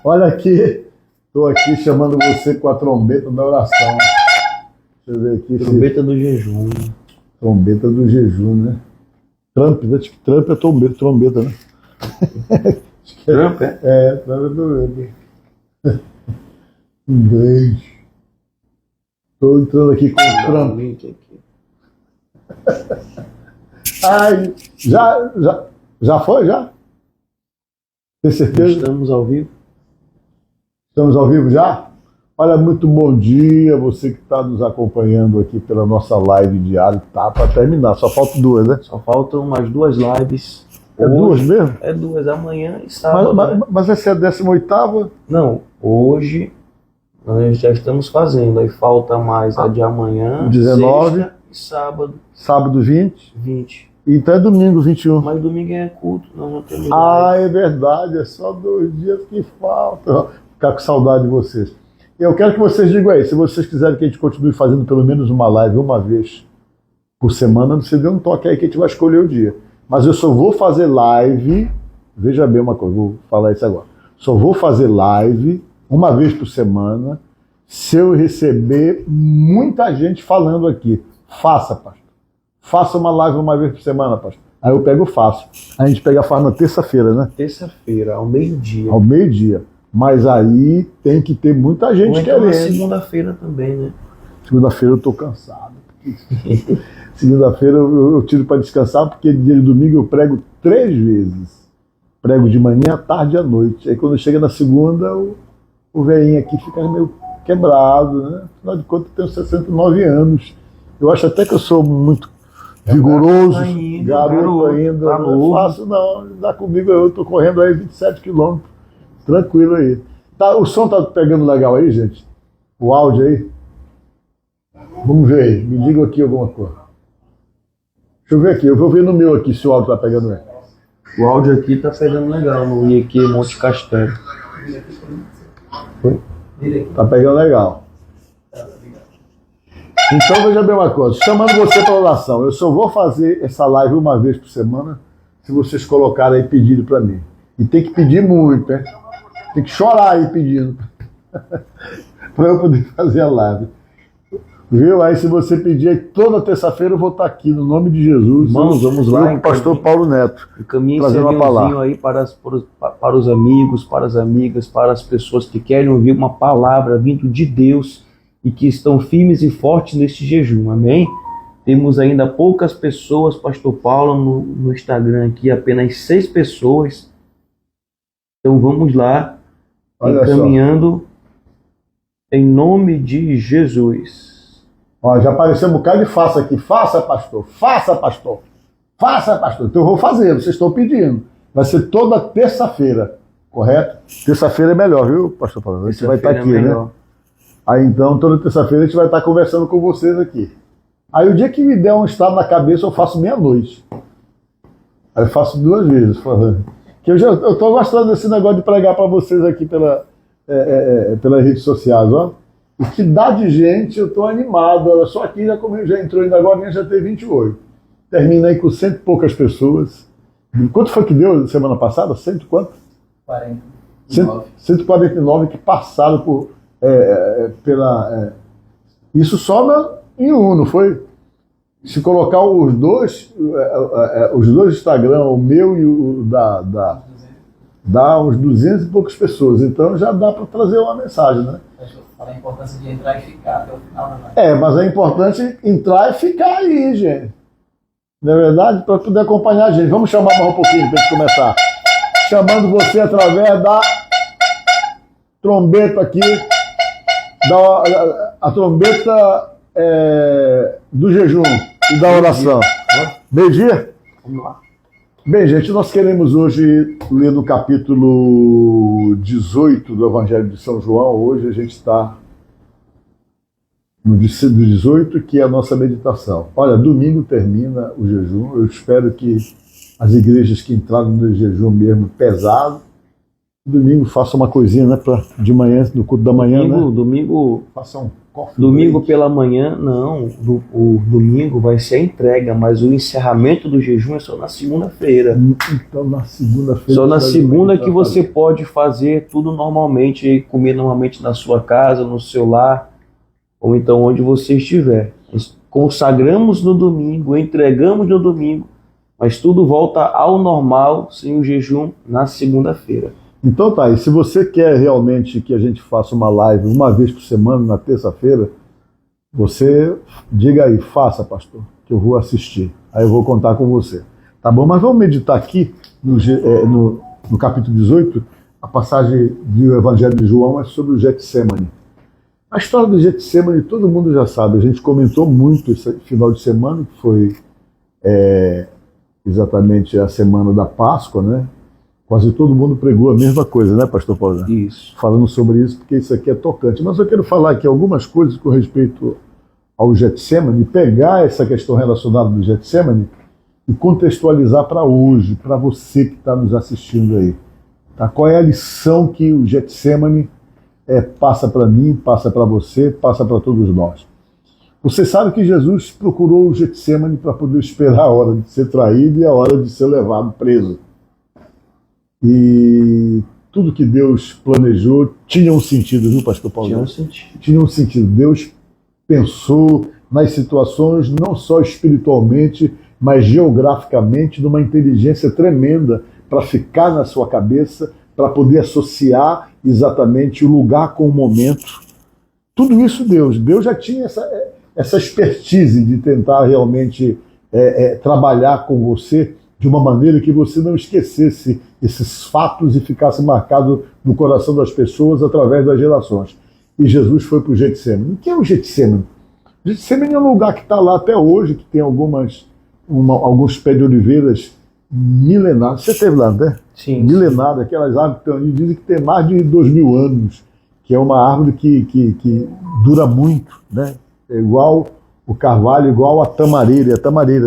Olha aqui, estou aqui chamando você com a trombeta da oração. Deixa eu ver aqui. Trombeta do jejum. Trombeta do jejum, né? Trump é trombeta, né? Trump, é? É, Trump é trombeta. Inglês. Estou entrando aqui com o Trump. Ai, já foi, já? Tem certeza? Estamos ao vivo. Estamos ao vivo já? Olha, muito bom dia, você que está nos acompanhando aqui pela nossa live diária. Tá para terminar, só faltam duas, né? Só faltam umas 2 lives. É hoje, duas mesmo? É 2, amanhã e sábado. Mas essa é a 18ª? Não, hoje nós já estamos fazendo. Aí falta mais a de amanhã, 19 sexta e sábado. Sábado 20? 20. Então é domingo 21. Mas domingo é culto, nós não temos É verdade, é só 2 dias que faltam. Vou ficar com saudade de vocês. Eu quero que vocês digam aí, se vocês quiserem que a gente continue fazendo pelo menos uma live uma vez por semana, você dê um toque aí que a gente vai escolher o dia. Mas eu só vou fazer live, veja bem uma coisa, vou falar isso agora. Só vou fazer live uma vez por semana se eu receber muita gente falando aqui. Faça, pastor. Faça uma live uma vez por semana, pastor. Aí eu pego e faço. A gente faz na terça-feira, né? Terça-feira, ao meio-dia. Ao meio-dia. Mas aí tem que ter muita gente então querendo. Segunda-feira também, né? Segunda-feira eu tô cansado. Segunda-feira eu tiro para descansar, porque dia de domingo eu prego 3 vezes. Prego de manhã, à tarde e à noite. Aí quando chega na segunda, o velhinho aqui fica meio quebrado, né? Afinal de contas, eu tenho 69 anos. Eu acho até que eu sou muito vigoroso, garoto ainda. Tá não é fácil, não. Dá comigo, eu tô correndo aí 27 quilômetros. Tranquilo aí. Tá, o som tá pegando legal aí, gente? O áudio aí? Vamos ver aí. Me diga aqui alguma coisa. Deixa eu ver aqui. Eu vou ver no meu aqui se o áudio tá pegando bem. O áudio aqui tá pegando legal no IQ Monte Castelo. Tá pegando legal. Então veja bem uma coisa. Chamando você para oração. Eu só vou fazer essa live uma vez por semana se vocês colocarem aí pedido para mim. E tem que pedir muito, né? Tem que chorar aí pedindo. Para eu poder fazer a live. Viu? Aí se você pedir, toda terça-feira eu vou estar aqui, no nome de Jesus. Irmãos, vamos lá. O pastor Paulo Neto. Encaminhe esse aviãozinho aí para os amigos, para as amigas, para as pessoas que querem ouvir uma palavra vindo de Deus e que estão firmes e fortes neste jejum. Amém? Temos ainda poucas pessoas, pastor Paulo, no Instagram aqui, apenas 6 pessoas. Então vamos lá, encaminhando em nome de Jesus. Ó, já apareceu um bocado de faça aqui. Faça, pastor. Faça, pastor. Faça, pastor. Então eu vou fazer, vocês estão pedindo. Vai ser toda terça-feira, correto? Terça-feira é melhor, viu, pastor Paulo? Você vai estar aqui, né? Aí então, toda terça-feira a gente vai estar conversando com vocês aqui. Aí o dia que me der um estado na cabeça, eu faço meia-noite. Aí eu faço 2 vezes. Que eu estou gostando desse negócio de pregar para vocês aqui pelas redes sociais, ó. O que dá de gente, eu estou animado. Olha, só aqui já entrou ainda agora, já tem 28. Termina aí com 100 e poucas pessoas. Quanto foi que deu semana passada? 100 e quanto? 49. 149 que passaram isso só em um, não foi? Se colocar os dois Instagram, o meu e o dá uns 200 e poucas pessoas. Então já dá para trazer uma mensagem, né? Fala a importância de entrar e ficar até o final da live. Mas é importante entrar e ficar aí, gente. Não é verdade? Para poder acompanhar a gente. Vamos chamar mais um pouquinho para a gente começar. Chamando você através da trombeta aqui, a trombeta do jejum e da oração. Meio-dia? Vamos lá. Bem, gente, nós queremos hoje ler no capítulo 18 do Evangelho de São João. Hoje a gente está no 18, que é a nossa meditação. Olha, domingo termina o jejum. Eu espero que as igrejas que entraram no jejum mesmo pesado, domingo façam uma coisinha, né, de manhã, no culto da manhã, né? Domingo, Domingo pela manhã, não. O domingo vai ser a entrega, mas o encerramento do jejum é só na segunda-feira. Então, na segunda-feira... Só na segunda que você pode fazer tudo normalmente, comer normalmente na sua casa, no seu lar, ou então onde você estiver. Nós consagramos no domingo, entregamos no domingo, mas tudo volta ao normal sem o jejum na segunda-feira. Então tá, e se você quer realmente que a gente faça uma live uma vez por semana, na terça-feira, você diga aí, faça, pastor, que eu vou assistir. Aí eu vou contar com você. Tá bom? Mas vamos meditar aqui no capítulo 18, a passagem do Evangelho de João é sobre o Getsemane. A história do Getsemane todo mundo já sabe, a gente comentou muito esse final de semana, que foi exatamente a semana da Páscoa, né? Quase todo mundo pregou a mesma coisa, né, pastor Paulo? Isso. Falando sobre isso, porque isso aqui é tocante. Mas eu quero falar aqui algumas coisas com respeito ao Getsemane, pegar essa questão relacionada do Getsemane e contextualizar para hoje, para você que está nos assistindo aí. Tá? Qual é a lição que o Getsemane passa para mim, passa para você, passa para todos nós? Você sabe que Jesus procurou o Getsemane para poder esperar a hora de ser traído e a hora de ser levado preso. E tudo que Deus planejou tinha um sentido, viu, pastor Paulo? Tinha um sentido. Tinha um sentido. Deus pensou nas situações, não só espiritualmente, mas geograficamente, numa inteligência tremenda para ficar na sua cabeça, para poder associar exatamente o lugar com o momento. Tudo isso Deus já tinha essa expertise de tentar realmente trabalhar com você de uma maneira que você não esquecesse esses fatos e ficasse marcado no coração das pessoas através das gerações. E Jesus foi para o Getsemane. O que é o Getsemane? O Getsemane é um lugar que está lá até hoje, que tem alguns pés de oliveiras milenares. Você esteve lá, né? Sim. Milenares, aquelas árvores que estão ali, dizem que tem mais de 2000 anos, que é uma árvore que dura muito, né? É igual o carvalho, igual a tamareira,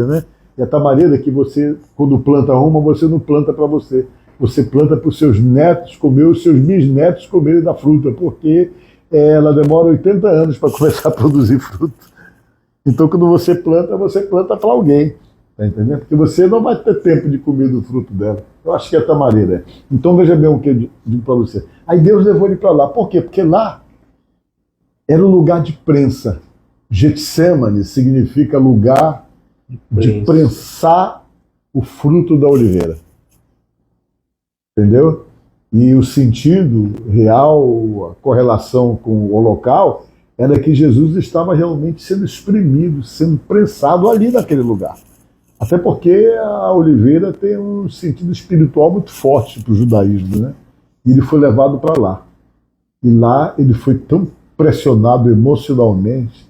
né? E a tamareira que você, quando planta uma, você não planta para você. Você planta para os seus netos comer, os seus bisnetos comerem da fruta, porque ela demora 80 anos para começar a produzir fruto. Então, quando você planta para alguém, tá entendendo? Porque você não vai ter tempo de comer do fruto dela. Eu acho que é a tamareira. Então, veja bem o que eu digo para você. Aí Deus levou ele para lá. Por quê? Porque lá era um lugar de prensa. Getsemane significa lugar de prensar o fruto da oliveira. Entendeu? E o sentido real, a correlação com o local, era que Jesus estava realmente sendo espremido, sendo prensado ali naquele lugar. Até porque a oliveira tem um sentido espiritual muito forte para o judaísmo, né? E ele foi levado para lá. E lá ele foi tão pressionado emocionalmente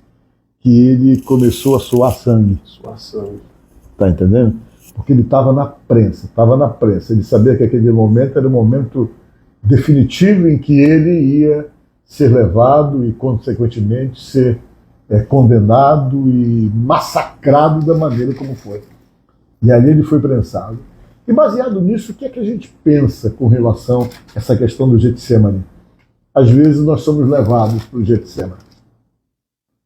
que ele começou a suar sangue. Tá entendendo? Porque ele estava na prensa. Ele sabia que aquele momento era o momento definitivo em que ele ia ser levado e, consequentemente, ser condenado e massacrado da maneira como foi. E ali ele foi prensado. E baseado nisso, o que é que a gente pensa com relação a essa questão do Getsemane? Às vezes nós somos levados para o Getsemane.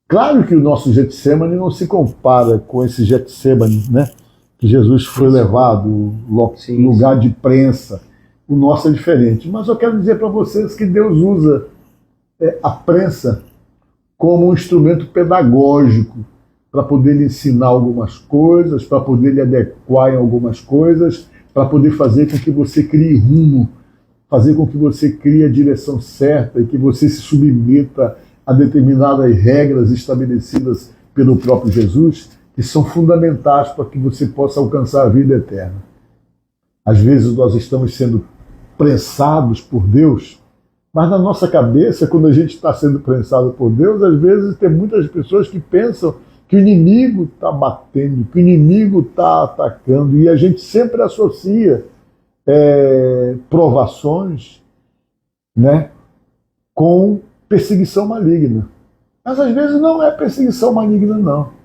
Claro que o nosso Getsemane não se compara com esse Getsemane, né? Que Jesus foi levado, lugar de prensa. O nosso é diferente. Mas eu quero dizer para vocês que Deus usa a prensa como um instrumento pedagógico para poder lhe ensinar algumas coisas, para poder lhe adequar em algumas coisas, para poder fazer com que você crie rumo, fazer com que você crie a direção certa e que você se submeta a determinadas regras estabelecidas pelo próprio Jesus, que são fundamentais para que você possa alcançar a vida eterna. Às vezes nós estamos sendo prensados por Deus, mas na nossa cabeça, quando a gente está sendo prensado por Deus, às vezes tem muitas pessoas que pensam que o inimigo está batendo, que o inimigo está atacando, e a gente sempre associa provações, né, com perseguição maligna. Mas às vezes não é perseguição maligna, não.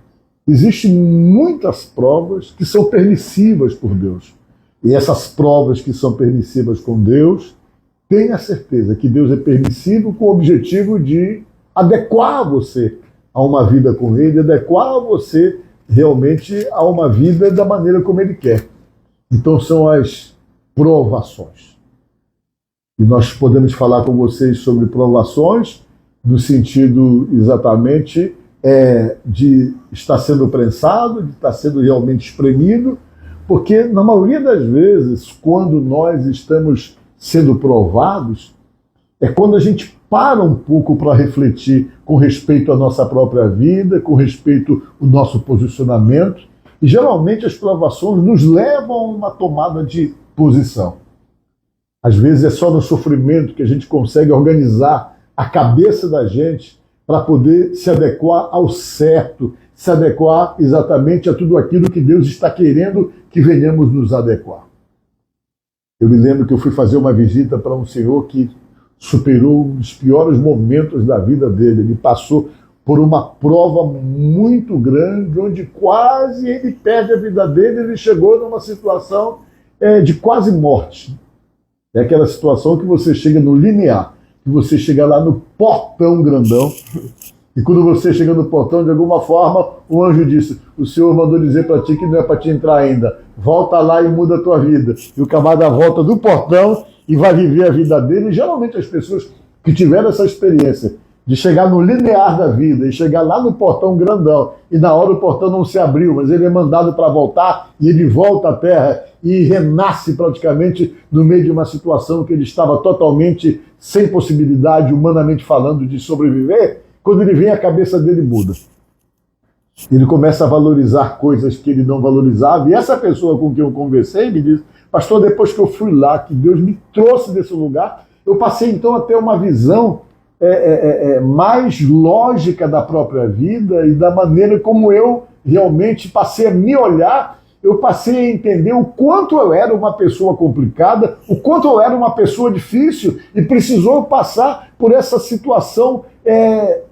Existem muitas provas que são permissivas por Deus. E essas provas que são permissivas com Deus, tenha certeza que Deus é permissivo com o objetivo de adequar você a uma vida com Ele, adequar você realmente a uma vida da maneira como Ele quer. Então são as provações. E nós podemos falar com vocês sobre provações no sentido exatamente de estar sendo prensado, de estar sendo realmente espremido, porque na maioria das vezes, quando nós estamos sendo provados, é quando a gente para um pouco para refletir com respeito à nossa própria vida, com respeito ao nosso posicionamento, e geralmente as provações nos levam a uma tomada de posição. Às vezes é só no sofrimento que a gente consegue organizar a cabeça da gente para poder se adequar ao certo, se adequar exatamente a tudo aquilo que Deus está querendo que venhamos nos adequar. Eu me lembro que eu fui fazer uma visita para um senhor que superou um dos piores momentos da vida dele. Ele passou por uma prova muito grande, onde quase ele perde a vida dele, ele chegou numa situação de quase morte. É aquela situação que você chega no limiar, que você chega lá no portão grandão, e quando você chega no portão, de alguma forma, o anjo disse, o Senhor mandou dizer para ti que não é para te entrar ainda, volta lá e muda a tua vida. E o camarada volta do portão e vai viver a vida dele. E geralmente as pessoas que tiveram essa experiência de chegar no linear da vida e chegar lá no portão grandão, e na hora o portão não se abriu, mas ele é mandado para voltar, e ele volta à terra e renasce praticamente no meio de uma situação que ele estava totalmente sem possibilidade, humanamente falando, de sobreviver. Quando ele vem, a cabeça dele muda. Ele começa a valorizar coisas que ele não valorizava, e essa pessoa com quem eu conversei me disse, pastor, depois que eu fui lá, que Deus me trouxe desse lugar, eu passei então a ter uma visão mais lógica da própria vida e da maneira como eu realmente passei a me olhar. Eu passei a entender o quanto eu era uma pessoa complicada, o quanto eu era uma pessoa difícil, e precisou passar por essa situação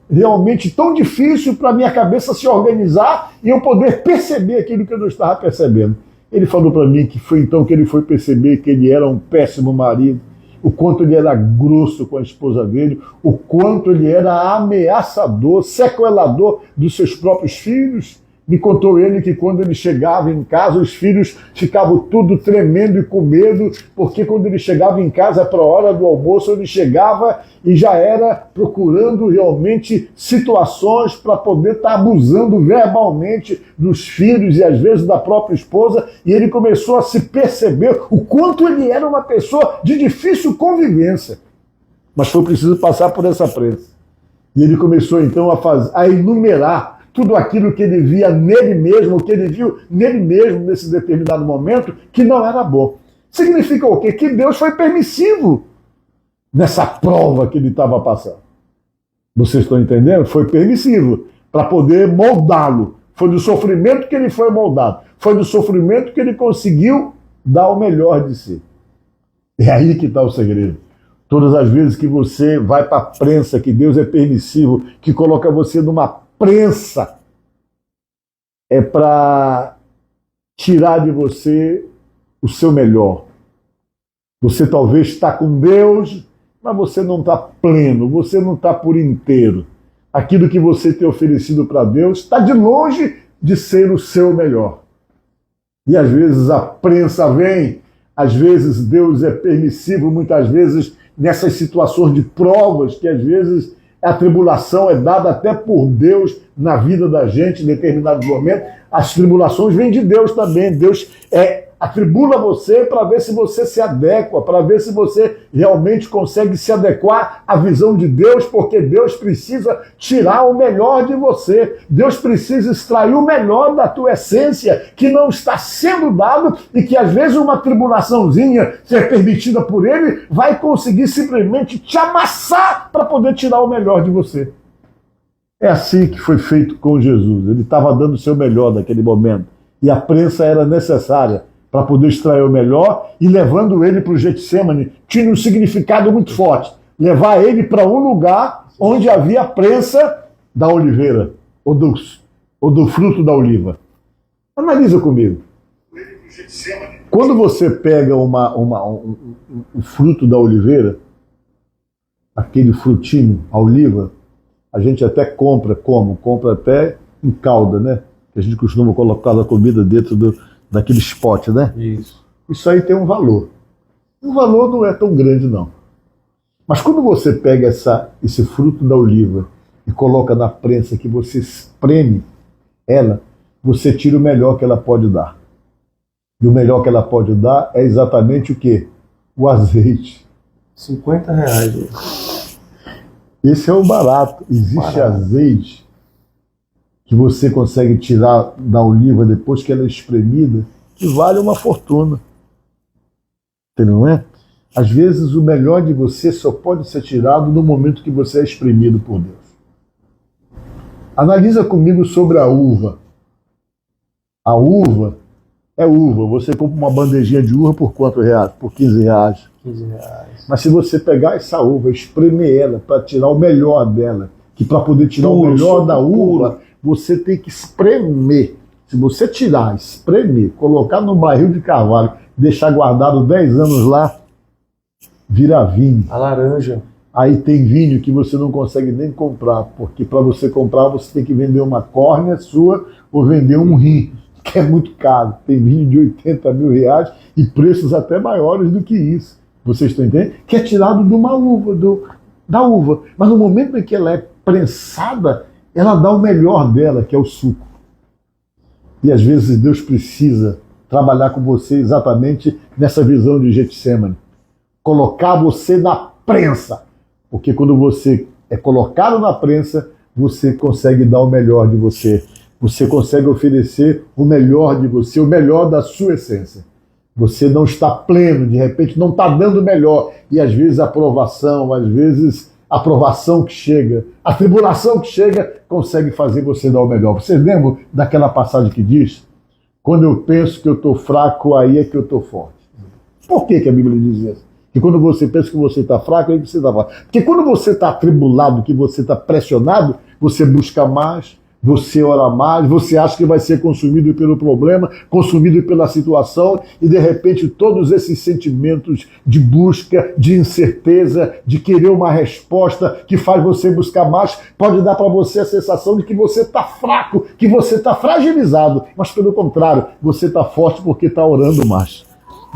realmente tão difícil para a minha cabeça se organizar e eu poder perceber aquilo que eu não estava percebendo. Ele falou para mim que foi então que ele foi perceber que ele era um péssimo marido, o quanto ele era grosso com a esposa dele, o quanto ele era ameaçador, sequelador dos seus próprios filhos. Me contou ele que quando ele chegava em casa, os filhos ficavam tudo tremendo e com medo, porque quando ele chegava em casa para a hora do almoço, ele chegava e já era procurando realmente situações para poder estar abusando verbalmente dos filhos e às vezes da própria esposa, e ele começou a se perceber o quanto ele era uma pessoa de difícil convivência. Mas foi preciso passar por essa prensa. E ele começou então a enumerar tudo aquilo que ele via nele mesmo, que ele viu nele mesmo nesse determinado momento, que não era bom. Significa o quê? Que Deus foi permissivo nessa prova que ele estava passando. Vocês estão entendendo? Foi permissivo para poder moldá-lo. Foi do sofrimento que ele foi moldado. Foi do sofrimento que ele conseguiu dar o melhor de si. É aí que está o segredo. Todas as vezes que você vai para a prensa, que Deus é permissivo, que coloca você numa prensa, é para tirar de você o seu melhor. Você talvez está com Deus, mas você não está pleno, você não está por inteiro. Aquilo que você tem oferecido para Deus está de longe de ser o seu melhor. E às vezes a prensa vem, às vezes Deus é permissivo, muitas vezes nessas situações de provas, que às vezes a tribulação é dada até por Deus na vida da gente em determinado momento. As tribulações vêm de Deus também. Deus atribula você para ver se você se adequa, para ver se você realmente consegue se adequar à visão de Deus, porque Deus precisa tirar o melhor de você. Deus precisa extrair o melhor da tua essência, que não está sendo dado, e que às vezes uma tribulaçãozinha, ser permitida por Ele, vai conseguir simplesmente te amassar para poder tirar o melhor de você. É assim que foi feito com Jesus. Ele estava dando o seu melhor naquele momento. E a prensa era necessária para poder extrair o melhor, e levando ele para o Getsemane tinha um significado muito forte. Levar ele para um lugar onde havia a prensa da oliveira, ou do fruto da oliva. Analisa comigo. Quando você pega o fruto da oliveira, aquele frutinho, a oliva, a gente até compra até em calda, né? Que a gente costuma colocar a comida dentro daquele pote, né? Isso aí tem um valor. O valor não é tão grande, não. Mas quando você pega esse fruto da oliva e coloca na prensa, que você espreme ela, você tira o melhor que ela pode dar. E o melhor que ela pode dar é exatamente o quê? O azeite. R$50. Esse é o barato. Existe azeite que você consegue tirar da oliva depois que ela é espremida, que vale uma fortuna. Entendeu, não é? Às vezes o melhor de você só pode ser tirado no momento que você é espremido por Deus. Analisa comigo sobre a uva. A uva é uva. Você compra uma bandejinha de uva por quanto reais? Por R$15. Mas se você pegar essa uva, espremer ela para tirar o melhor dela, que para poder tirar o melhor da uva, você tem que espremer. Se você tirar, espremer, colocar no barril de carvalho, deixar guardado 10 anos lá, vira vinho. A laranja. Aí tem vinho que você não consegue nem comprar, porque para você comprar você tem que vender uma córnea sua ou vender um rim, que é muito caro. Tem vinho de R$80 mil e preços até maiores do que isso. Vocês estão entendendo? Que é tirado de uma uva, da uva. Mas no momento em que ela é prensada, ela dá o melhor dela, que é o suco. E às vezes Deus precisa trabalhar com você exatamente nessa visão de Getsemane. Colocar você na prensa. Porque quando você é colocado na prensa, você consegue dar o melhor de você. Você consegue oferecer o melhor de você, o melhor da sua essência. Você não está pleno, de repente não está dando o melhor. E às vezes a aprovação, às vezes a provação que chega, a tribulação que chega, consegue fazer você dar o melhor. Vocês lembram daquela passagem que diz: quando eu penso que eu estou fraco, aí é que eu estou forte. Por que a Bíblia diz isso? Que quando você pensa que você está fraco, aí você está forte. Porque quando você está atribulado, que você está pressionado, você busca mais, você ora mais, você acha que vai ser consumido pelo problema, consumido pela situação, e de repente todos esses sentimentos de busca, de incerteza, de querer uma resposta que faz você buscar mais, pode dar para você a sensação de que você está fraco, que você está fragilizado, mas pelo contrário, você está forte porque está orando mais.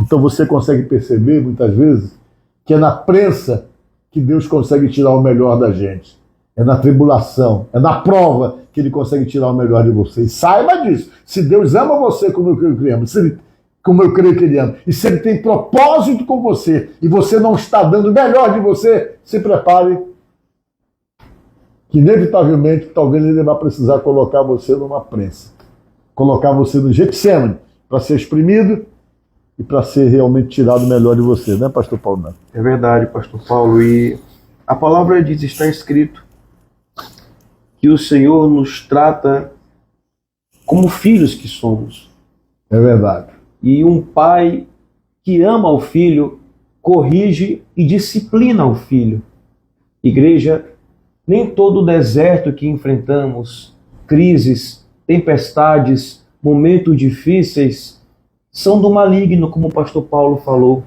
Então você consegue perceber muitas vezes que é na prensa que Deus consegue tirar o melhor da gente. É na tribulação, é na prova que Ele consegue tirar o melhor de você. E saiba disso. Se Deus ama você como eu creio que Ele ama, como eu creio que Ele ama, e se Ele tem propósito com você, e você não está dando o melhor de você, se prepare que inevitavelmente talvez Ele vai precisar colocar você numa prensa. Colocar você no Getsemane para ser exprimido e para ser realmente tirado o melhor de você, né, pastor Paulo Neto? É verdade, pastor Paulo. E a palavra diz, está escrito, que o Senhor nos trata como filhos que somos. É verdade. E um pai que ama o filho, corrige e disciplina o filho. Igreja, nem todo o deserto que enfrentamos, crises, tempestades, momentos difíceis, são do maligno, como o pastor Paulo falou.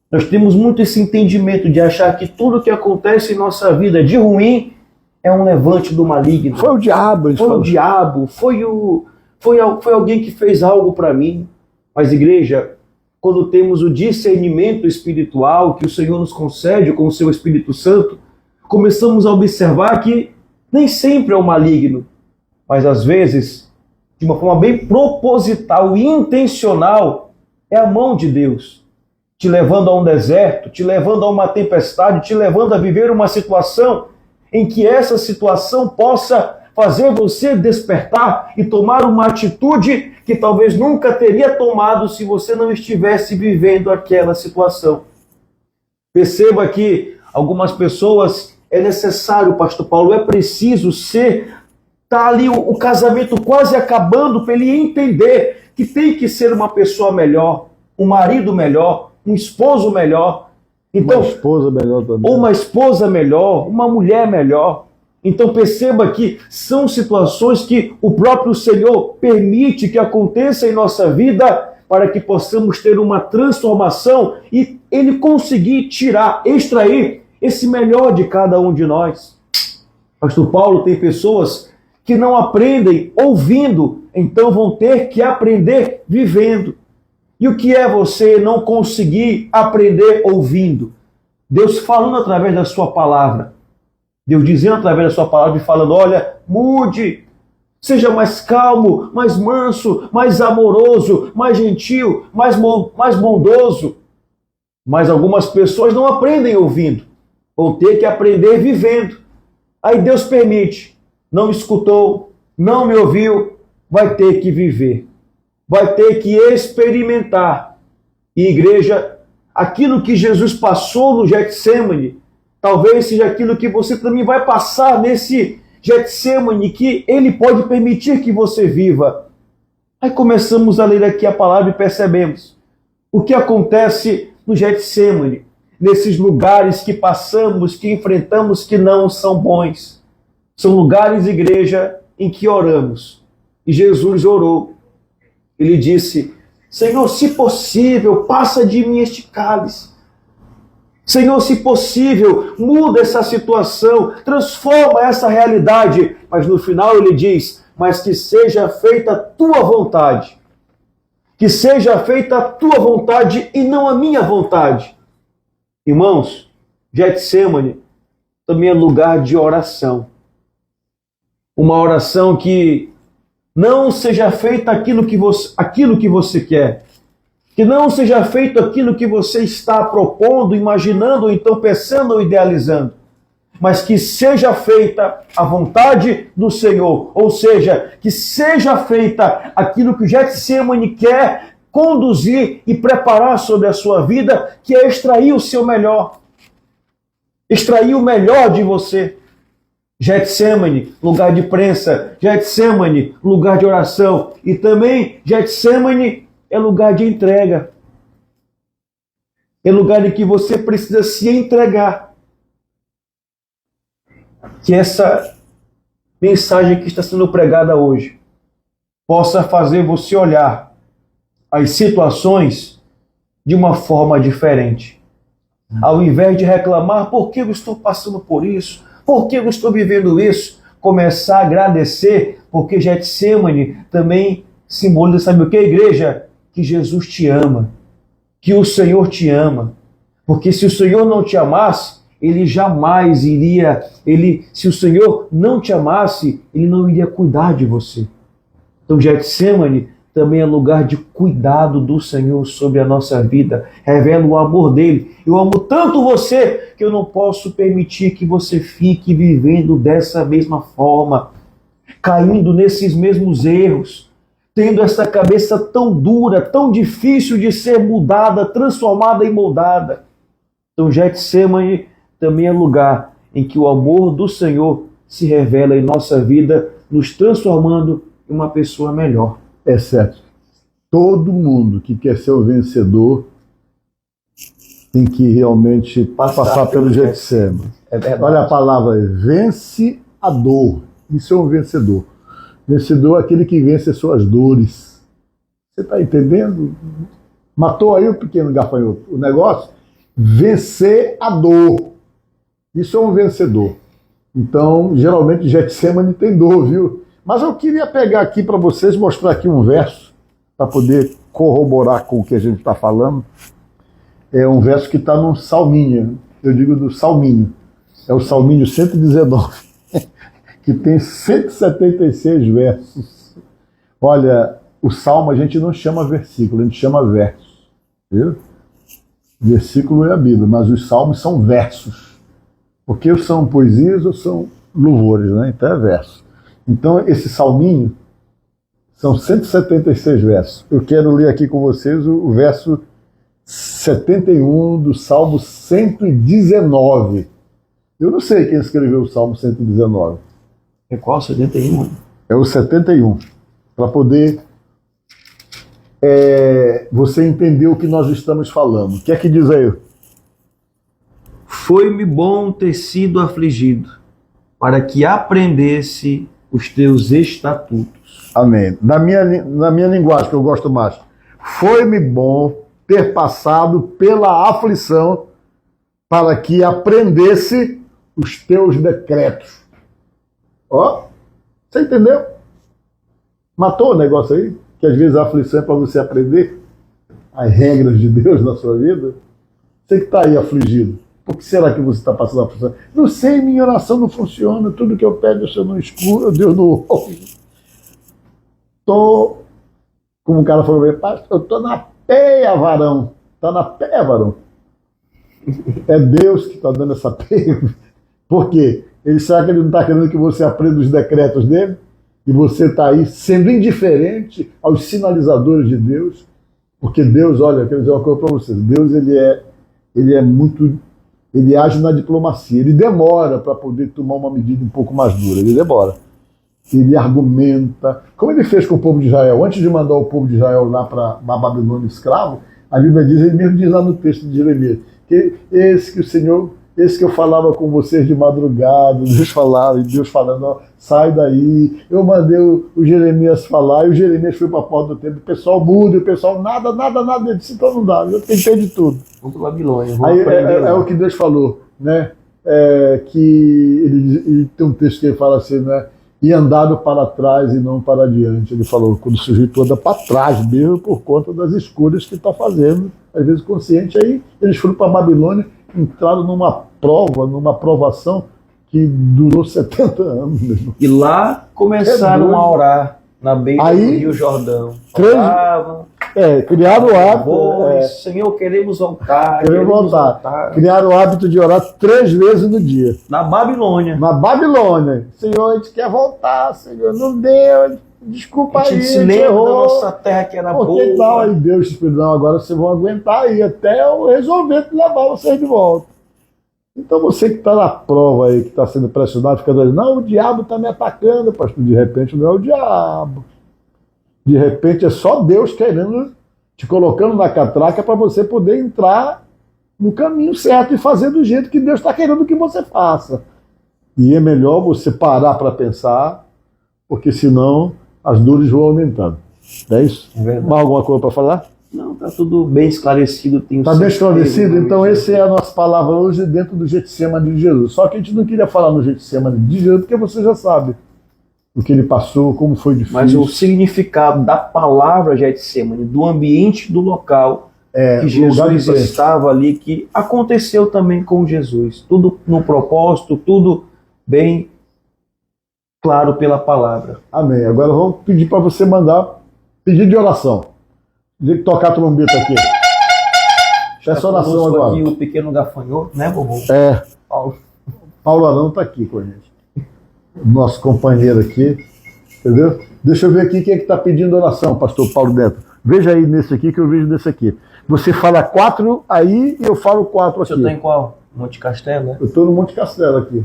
Nós temos muito esse entendimento de achar que tudo que acontece em nossa vida de ruim é um levante do maligno. Foi o diabo. Foi o diabo, foi alguém que fez algo para mim. Mas, igreja, quando temos o discernimento espiritual que o Senhor nos concede com o seu Espírito Santo, começamos a observar que nem sempre é o maligno, mas às vezes, de uma forma bem proposital e intencional, é a mão de Deus, te levando a um deserto, te levando a uma tempestade, te levando a viver uma situação em que essa situação possa fazer você despertar e tomar uma atitude que talvez nunca teria tomado se você não estivesse vivendo aquela situação. Perceba que algumas pessoas, é necessário, pastor Paulo, é preciso tá ali o casamento quase acabando para ele entender que tem que ser uma pessoa melhor, um marido melhor, um esposo melhor. Então, uma esposa melhor também. Ou uma esposa melhor, uma mulher melhor. Então perceba que são situações que o próprio Senhor permite que aconteça em nossa vida para que possamos ter uma transformação e Ele conseguir extrair esse melhor de cada um de nós. Pastor Paulo, tem pessoas que não aprendem ouvindo, então vão ter que aprender vivendo. E o que é você não conseguir aprender ouvindo? Deus falando através da sua palavra. Deus dizendo através da sua palavra e falando, olha, mude, seja mais calmo, mais manso, mais amoroso, mais gentil, mais bondoso. Mas algumas pessoas não aprendem ouvindo, vão ter que aprender vivendo. Aí Deus permite, não me escutou, não me ouviu, vai ter que viver, vai ter que experimentar. E igreja, aquilo que Jesus passou no Getsêmani, talvez seja aquilo que você também vai passar nesse Getsêmani, que Ele pode permitir que você viva. Aí começamos a ler aqui a palavra e percebemos o que acontece no Getsêmani, nesses lugares que passamos, que enfrentamos, que não são bons. São lugares, igreja, em que oramos. E Jesus orou. Ele disse, Senhor, se possível, passa de mim este cálice. Senhor, se possível, muda essa situação, transforma essa realidade. Mas no final ele diz, mas que seja feita a tua vontade. Que seja feita a tua vontade e não a minha vontade. Irmãos, Getsêmani também é lugar de oração. Uma oração que não seja feita aquilo que você quer. Que não seja feito aquilo que você está propondo, imaginando, ou então pensando ou idealizando. Mas que seja feita a vontade do Senhor. Ou seja, que seja feita aquilo que o Getsêmani quer conduzir e preparar sobre a sua vida, que é extrair o seu melhor. Extrair o melhor de você. Getsêmani, lugar de prensa. Getsêmani, lugar de oração. E também Getsêmani é lugar de entrega. É lugar em que você precisa se entregar. Que essa mensagem que está sendo pregada hoje possa fazer você olhar as situações de uma forma diferente. Ao invés de reclamar, por que eu estou passando por isso? Por que eu estou vivendo isso? Começar a agradecer, porque Getsêmani também simboliza, sabe o que, igreja? Que Jesus te ama, que o Senhor te ama. Porque se o Senhor não te amasse, Ele jamais iria, se o Senhor não te amasse, Ele não iria cuidar de você. Então Getsêmani também é lugar de cuidado do Senhor sobre a nossa vida. Revela o amor dele. Eu amo tanto você que eu não posso permitir que você fique vivendo dessa mesma forma, caindo nesses mesmos erros, tendo essa cabeça tão dura, tão difícil de ser mudada, transformada e moldada. Então Getsêmani também é lugar em que o amor do Senhor se revela em nossa vida, nos transformando em uma pessoa melhor. É certo. Todo mundo que quer ser o vencedor tem que realmente passar pelo Getsêmani. Olha a palavra aí, vence a dor. Isso é um vencedor. Vencedor é aquele que vence as suas dores. Você está entendendo? Matou aí o pequeno gafanhoto. O negócio, vencer a dor. Isso é um vencedor. Então, geralmente, Getsêmani tem dor, viu? Mas eu queria pegar aqui para vocês, mostrar aqui um verso, para poder corroborar com o que a gente está falando. É um verso que está no Salminho, eu digo do Salminho. É o Salminho 119, que tem 176 versos. Olha, o Salmo a gente não chama versículo, a gente chama verso. Viu? Versículo é a Bíblia, mas os Salmos são versos. Porque são poesias ou são louvores, né? Então é verso. Então, esse salminho são 176 versos. Eu quero ler aqui com vocês o verso 71 do Salmo 119. Eu não sei quem escreveu o Salmo 119. É qual? 71? É o 71. Para poder você entender o que nós estamos falando. O que é que diz aí? Foi-me bom ter sido afligido, para que aprendesse os teus estatutos. Amém. Na minha linguagem, que eu gosto mais. Foi-me bom ter passado pela aflição para que aprendesse os teus decretos. Ó, você entendeu? Matou o negócio aí? Que às vezes a aflição é para você aprender as regras de Deus na sua vida. Você que está aí afligido. Por que será que você está passando aflição? Não sei, minha oração não funciona. Tudo que eu peço, Deus não escuta, Deus não ouve. Estou, como o cara falou, eu estou na peia, varão. Está na peia, varão. É Deus que está dando essa peia. Por quê? Será que ele não está querendo que você aprenda os decretos dele? E você está aí sendo indiferente aos sinalizadores de Deus? Porque Deus, olha, eu quero dizer uma coisa para vocês. Deus, ele é muito... Ele age na diplomacia. Ele demora para poder tomar uma medida um pouco mais dura. Ele demora. Ele argumenta. Como ele fez com o povo de Israel. Antes de mandar o povo de Israel lá para a Babilônia escravo, a Bíblia diz, ele mesmo diz lá no texto de Jeremias, que esse que eu falava com vocês de madrugada, Deus falava, e Deus falando, ó, sai daí. Eu mandei o Jeremias falar, e o Jeremias foi para a porta do templo, o pessoal muda, o pessoal nada, ele disse, então não dá, eu tentei de tudo. Vamos para Babilônia. Aí é o que Deus falou, né? Que ele tem um texto que ele fala assim, né? E andado para trás e não para diante. Ele falou, quando o sujeito anda para trás mesmo por conta das escolhas que está fazendo, às vezes consciente. Aí eles foram para a Babilônia, entraram numa prova, numa provação que durou 70 anos. Mesmo. E lá começaram a orar na beira do Rio Jordão. Oravam. Criaram o hábito. Senhor, queremos voltar. Queremos voltar. Criaram o hábito de orar 3 vezes no dia. Na Babilônia. Na Babilônia. Senhor, a gente quer voltar, Senhor. Não deu. Desculpa aí. A gente se lembra da nossa terra que era boa. Que tal? Aí Deus te não, agora vocês vão aguentar aí até eu resolver levar vocês de volta. Então você que está na prova aí, que está sendo pressionado, fica dizendo, não, o diabo está me atacando, pastor. De repente não é o diabo. De repente é só Deus querendo, te colocando na catraca para você poder entrar no caminho certo e fazer do jeito que Deus está querendo que você faça. E é melhor você parar para pensar, porque senão as dores vão aumentando. É isso? É verdade. Mais alguma coisa para falar? Não, está tudo bem esclarecido. Está bem esclarecido? Então essa é a nossa palavra hoje dentro do Getsemane de Jesus. Só que a gente não queria falar no Getsemane de Jesus, porque você já sabe o que ele passou, como foi difícil. Mas o significado da palavra Getsemane, do ambiente do local que Jesus estava ali, que aconteceu também com Jesus. Tudo no propósito, tudo bem claro pela palavra. Amém. Agora vamos pedir para você mandar pedido de oração. Tem que tocar a trombeta aqui. Essa oração agora. Aqui o pequeno gafanhoto, né, vovô? Paulo Arão está aqui com a gente. Nosso companheiro aqui, entendeu? Deixa eu ver aqui quem é que está pedindo oração, pastor Paulo Neto. Veja aí nesse aqui que eu vejo nesse aqui. Você fala 4 aí e eu falo 4 aqui. Você está em qual? Monte Castelo, né? Eu estou no Monte Castelo aqui.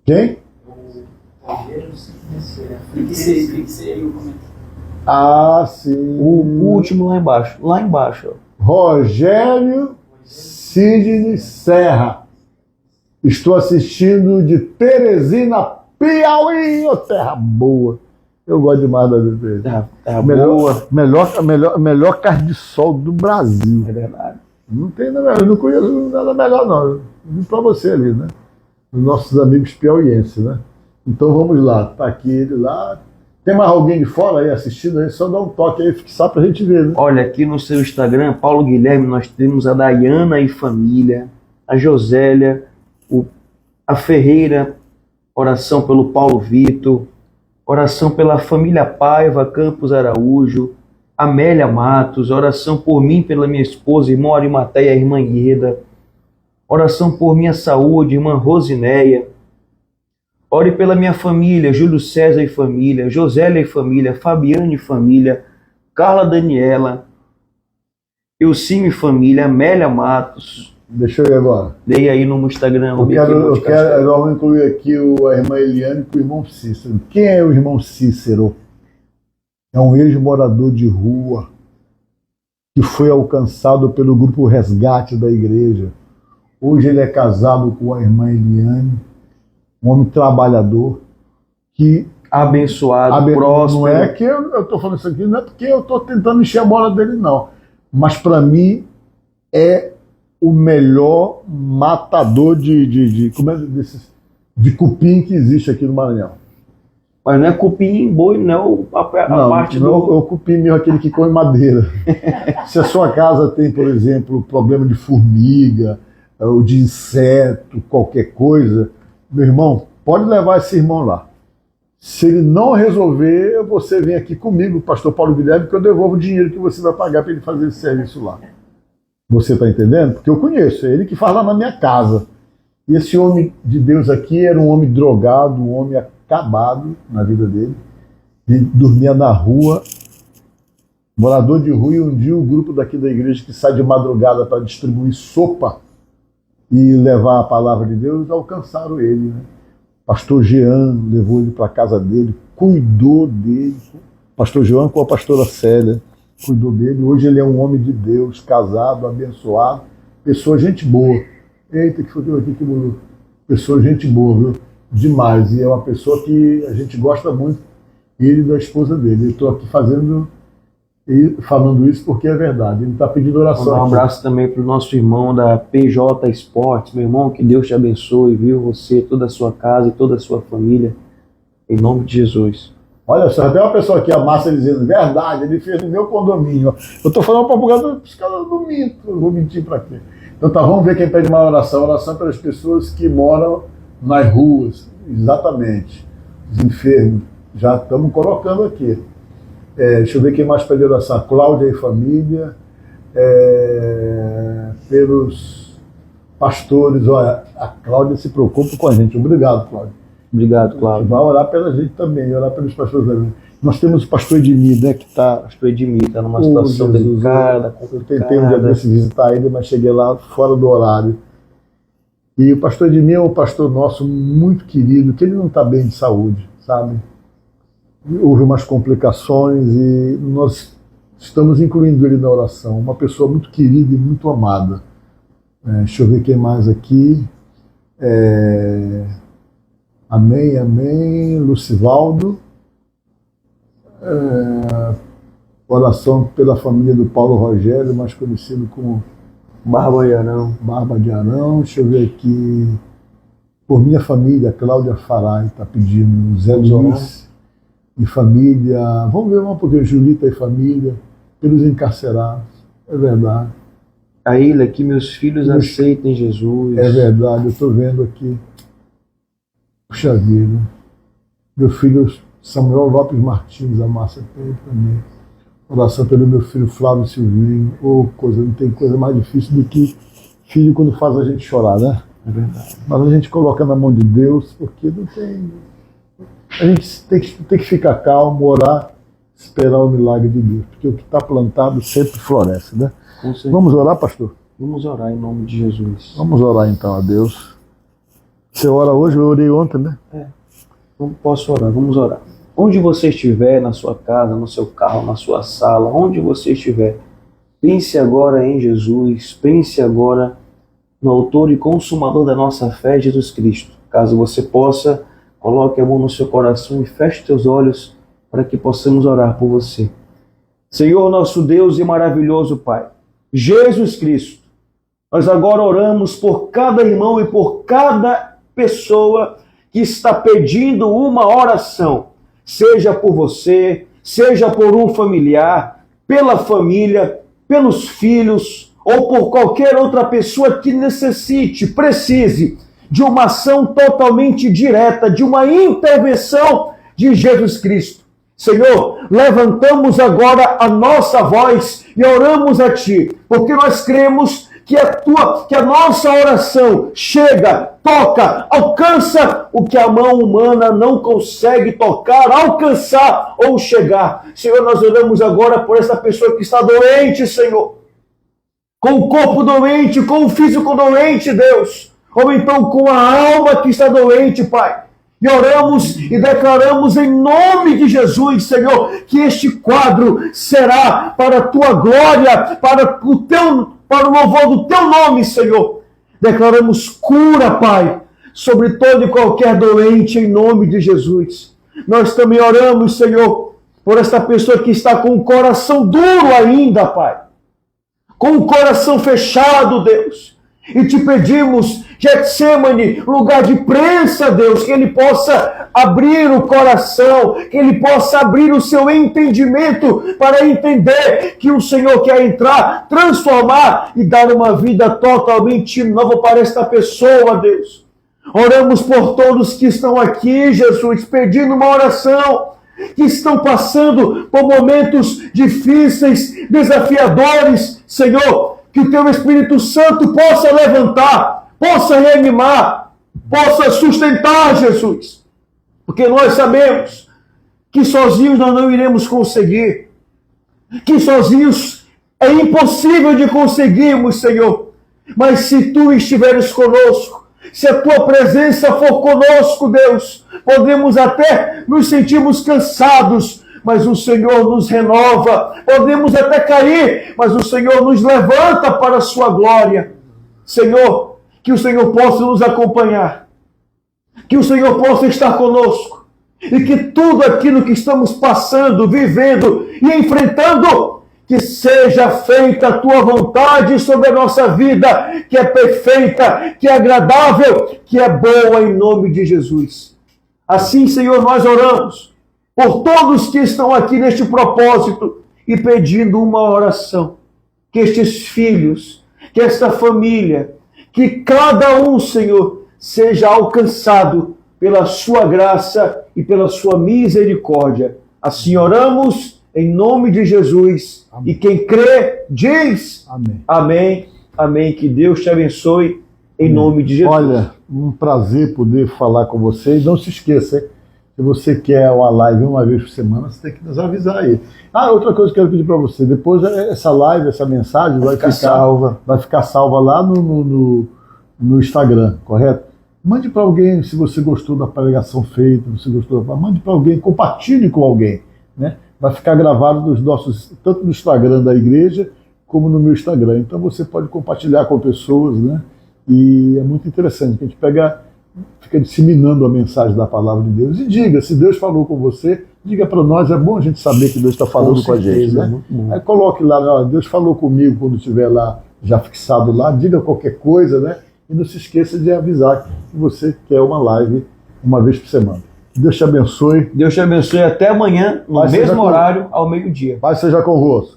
Quem? Ah, sim. O último lá embaixo. Lá embaixo. Ó. Rogério Sidney Serra. Estou assistindo de Teresina, Piauí, ô terra boa. Eu gosto demais da vida. Terra boa. Melhor carne de sol do Brasil. É verdade. Não tem nada, eu não conheço nada melhor não. Eu vim para você ali, né? Os nossos amigos piauienses, né? Então vamos lá. Tá aqui ele lá. Tem mais alguém de fora aí assistindo aí? Só dá um toque aí, fixar pra gente ver, né? Olha, aqui no seu Instagram, Paulo Guilherme, nós temos a Dayana e família, a Josélia, a Ferreira, oração pelo Paulo Vitor, oração pela família Paiva, Campos Araújo, Amélia Matos, oração por mim, pela minha esposa, irmã Arimateia, irmã Ieda, oração por minha saúde, irmã Rosinéia, ore pela minha família, Júlio César e família, Josélia e família, Fabiane e família, Carla Daniela, Elcime e família, Amélia Matos. Deixa eu ir agora. Dei aí no Instagram. Vamos incluir aqui a irmã Eliane e o irmão Cícero. Quem é o irmão Cícero? É um ex-morador de rua que foi alcançado pelo grupo Resgate da igreja. Hoje ele é casado com a irmã Eliane, um homem trabalhador, que abençoado, próspero. Não é que eu estou falando isso aqui, não é porque eu estou tentando encher a bola dele, não. Mas para mim é o melhor matador de cupim que existe aqui no Maranhão. Mas não é cupim em boi, não, a parte não do... é o cupim mesmo, aquele que come madeira. Se a sua casa tem, por exemplo, problema de formiga, ou de inseto, qualquer coisa, meu irmão, pode levar esse irmão lá. Se ele não resolver, você vem aqui comigo, pastor Paulo Guilherme, que eu devolvo o dinheiro que você vai pagar para ele fazer esse serviço lá. Você está entendendo? Porque eu conheço, é ele que faz lá na minha casa. E esse homem de Deus aqui era um homem drogado, um homem acabado na vida dele. Ele dormia na rua, morador de rua, e um dia o grupo daqui da igreja que sai de madrugada para distribuir sopa e levar a palavra de Deus, alcançaram ele, né? Pastor Jean levou ele para a casa dele, cuidou dele. Pastor Jean com a pastora Célia cuidou dele. Hoje ele é um homem de Deus, casado, abençoado, pessoa, gente boa. Eita, que foi aqui que mudou. Pessoa, gente boa, viu? Demais. E é uma pessoa que a gente gosta muito, ele e da esposa dele. Eu estou aqui falando isso porque é verdade. Ele está pedindo oração. Mandar um abraço também para o nosso irmão da PJ Esportes. Meu irmão, que Deus te abençoe, viu? Você, toda a sua casa e toda a sua família. Em nome de Jesus. Olha só, tem uma pessoa aqui, a Márcia, dizendo, verdade, ele fez no meu condomínio. Eu estou falando para os caras não minto, eu vou mentir para quê? Então tá, vamos ver quem pede uma oração. Oração pelas pessoas que moram nas ruas, exatamente. Os enfermos. Já estamos colocando aqui. Deixa eu ver quem mais pede oração. Cláudia e família. Pelos pastores. Olha, a Cláudia se preocupa com a gente. Obrigado, Cláudia. Obrigado, Cláudio. Vai orar pela gente também, orar pelos pastores também. Nós temos o pastor Edmir, né, que está... Pastor Edmir está numa situação delicada, complicada. Eu tentei um dia desse visitar ele, mas cheguei lá fora do horário. E o pastor Edmir é um pastor nosso muito querido, que ele não está bem de saúde, sabe? Houve umas complicações e nós estamos incluindo ele na oração. Uma pessoa muito querida e muito amada. Deixa eu ver quem mais aqui. Amém, amém. Lucivaldo. Oração pela família do Paulo Rogério, mais conhecido como Barba de Arão. Barba de Arão. Deixa eu ver aqui. Por minha família, Cláudia Farai está pedindo. Zé Luiz e família. Vamos ver um pouquinho. Julita e família. Pelos encarcerados. É verdade. A Ilha, que meus filhos aceitem Jesus. É verdade, eu estou vendo aqui. Puxa vida. Meu filho Samuel Lopes Martins, a Márcia tem também. Oração pelo meu filho Flávio Silvinho. Não tem coisa mais difícil do que filho quando faz a gente chorar, né? É verdade. Mas a gente coloca na mão de Deus, porque não tem... A gente tem que ficar calmo, orar, esperar o milagre de Deus. Porque o que está plantado sempre floresce, né? Vamos orar, pastor? Vamos orar em nome de Jesus. Vamos orar então a Deus. Você ora hoje, eu orei ontem, né? Não posso orar, vamos orar. Onde você estiver, na sua casa, no seu carro, na sua sala, onde você estiver, pense agora em Jesus, pense agora no autor e consumador da nossa fé, Jesus Cristo. Caso você possa, coloque a mão no seu coração e feche seus olhos para que possamos orar por você. Senhor, nosso Deus e maravilhoso Pai, Jesus Cristo, nós agora oramos por cada irmão e por cada pessoa que está pedindo uma oração, seja por você, seja por um familiar, pela família, pelos filhos ou por qualquer outra pessoa que necessite, precise de uma ação totalmente direta, de uma intervenção de Jesus Cristo. Senhor, levantamos agora a nossa voz e oramos a Ti, porque nós cremos que a nossa oração chega, toca, alcança o que a mão humana não consegue tocar, alcançar ou chegar. Senhor, nós oramos agora por essa pessoa que está doente, Senhor, com o corpo doente, com o físico doente, Deus, ou então com a alma que está doente, Pai. E oramos e declaramos em nome de Jesus, Senhor, que este quadro será para a Tua glória, para o louvor do Teu nome, Senhor. Declaramos cura, Pai, sobre todo e qualquer doente, em nome de Jesus. Nós também oramos, Senhor, por esta pessoa que está com o coração duro ainda, Pai, com o coração fechado, Deus. E te pedimos Getsemane, lugar de prensa, Deus, que ele possa abrir o coração, que ele possa abrir o seu entendimento para entender que o Senhor quer entrar, transformar e dar uma vida totalmente nova para esta pessoa, Deus. Oramos por todos que estão aqui, Jesus, pedindo uma oração, que estão passando por momentos difíceis, desafiadores, Senhor, que o Teu Espírito Santo possa levantar, possa reanimar, possa sustentar, Jesus. Porque nós sabemos que sozinhos nós não iremos conseguir, que sozinhos é impossível de conseguirmos, Senhor. Mas se Tu estiveres conosco, se a Tua presença for conosco, Deus, podemos até nos sentirmos cansados, mas o Senhor nos renova. Podemos até cair, mas o Senhor nos levanta para a Sua glória. Senhor, que o Senhor possa nos acompanhar, que o Senhor possa estar conosco, e que tudo aquilo que estamos passando, vivendo e enfrentando, que seja feita a Tua vontade sobre a nossa vida, que é perfeita, que é agradável, que é boa, em nome de Jesus. Assim, Senhor, nós oramos por todos que estão aqui neste propósito e pedindo uma oração. Que estes filhos, que esta família, que cada um, Senhor, seja alcançado pela Sua graça e pela Sua misericórdia. Assim oramos em nome de Jesus. Amém. E quem crê, diz amém. Amém. Amém. Que Deus te abençoe em nome de Jesus. Olha, um prazer poder falar com vocês. Não se esqueça, se você quer uma live uma vez por semana, você tem que nos avisar aí. Outra coisa que eu quero pedir para você, depois essa live, essa mensagem vai ficar salva lá no Instagram, correto? Mande para alguém, se você gostou da pregação feita, mande para alguém, compartilhe com alguém, né? Vai ficar gravado nos nossos, tanto no Instagram da igreja, como no meu Instagram. Então você pode compartilhar com pessoas, né? E é muito interessante, que a gente fica disseminando a mensagem da palavra de Deus. E diga, se Deus falou com você, diga para nós, é bom a gente saber que Deus está falando com a gente, né? Aí coloque lá, Deus falou comigo, quando estiver lá, já fixado lá, diga qualquer coisa, né? E não se esqueça de avisar que você quer uma live uma vez por semana. Deus te abençoe. Deus te abençoe até amanhã, no mesmo horário, ao meio-dia. Paz seja convosco.